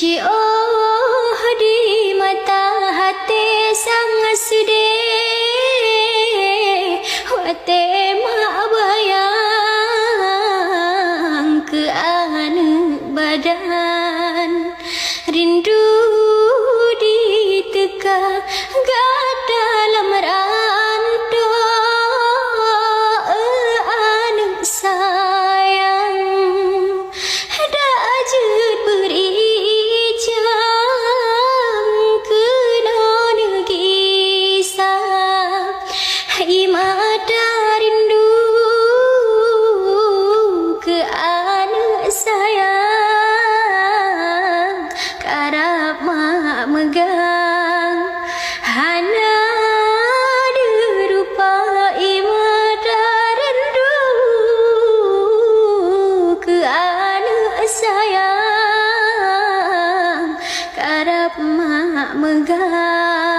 oh di mata hati sangat sedih, wate mak bayang ke anu badan, rindu diteka gak dalam rantau anu sayang, dah ajut beri Imada rindu ke anak sayang, karap mak megang hana dirupa. Imada rindu ke anak sayang, karap mak megang.